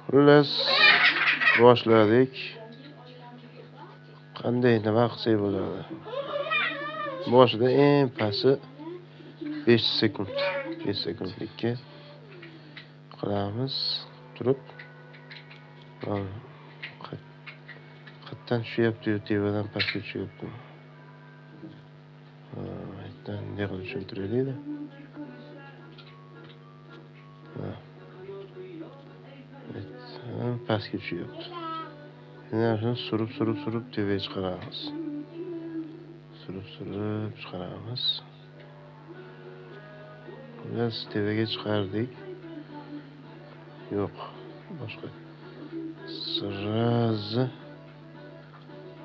Xullas boshladik. Qanday nima qilsak bo'ladi? Boshida eng pasti 5 sekund. 5 sekundlikka qilamiz. Turib. Qatdan tushyapti-yu, tevadan pastga tushyapti. Aytdan nima qilib tushuntiraylik-da. Pastga tushyapti. Yana shuni surib tevaga chiqaramiz. Surib chiqaramiz. Biz tevaga chiqardik. Yo'q, boshqa. Sразу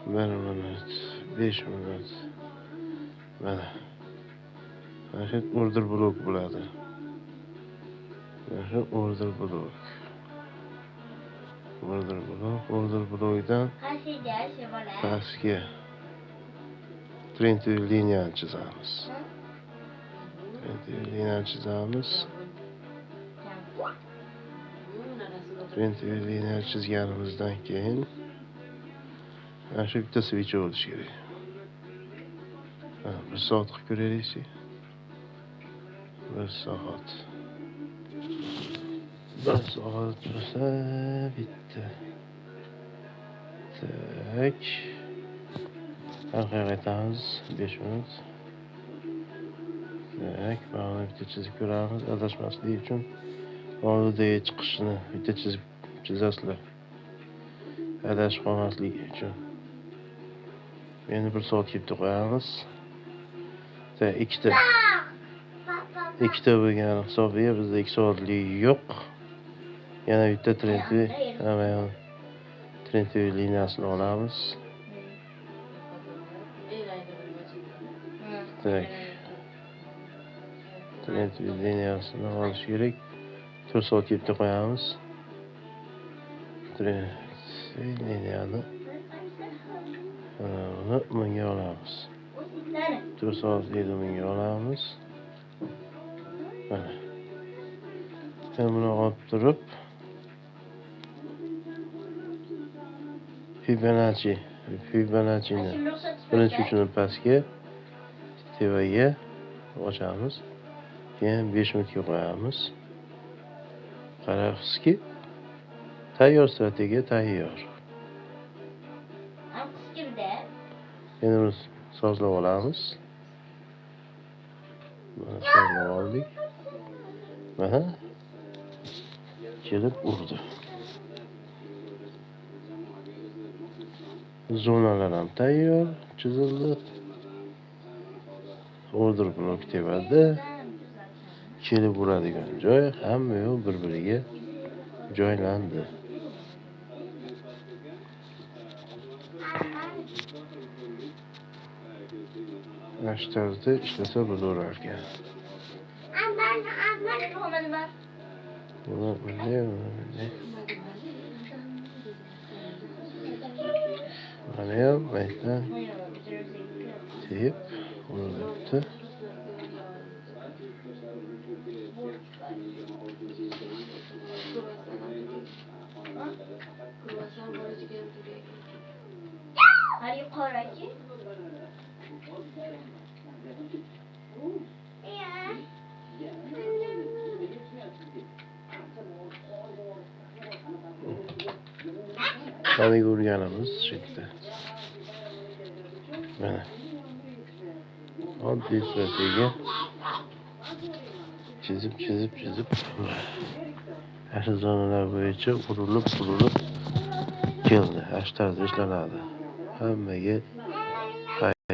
1 minut, 5 minut. Mana. Mana shu order blok bo'ladi. Mana shu order blok. Order blokdan pastga trend liniyani chizamiz. Trend liniyani chizganimizdan keyin mana shu bitta switch bo'lishi kerak. Bir soat qilib ko'raylik. 1 soat. 1 soat bo'lsa bitta. Tak. Orqaga qaytamiz 5 minut. Tak, mana bitta chizib ko'ramiz adashmaslik uchun. Oldidagi chiqishini bitta chizasizlar. Adashib qolmaslik uchun. Endi 1 soat ketib qo'yamiz. Tak, ikkita bo'lgan hisobiga bizda 2 soatlik yo'q. Yana bitta trend liniyasini olamiz. Tak. Trend liniyasini olish kerak. 4 soat ketib qo'yamiz. Trend liniyani bunga olamiz. 4 soat bunga olamiz. Mana. Buni olib turib Fibonacci'ni birinchi uchini pastga, tevaga ochamiz. Keyin 5 minutga qo'yamiz. Qarabsizki, tayyor strategiya tayyor. Endi biz sozlab olamiz. Mana sozlab oldik. Mana kelib urdi. Zonalar ham tayyor, chizildi. Order blok tevada. Kelib uradigan joy hamma yo'l bir-biriga joylandi. Mana shu tarzda ishlasa bo'lar ekan. Mana ham aytdan tep uribdi. Hadi yukarıki. Tabii urganimiz chiqdi. Mana. Oddiy strategiya chizib shu zonalar bo'yicha urilib keldi. Shu tarzda ishlanadi. Hammaga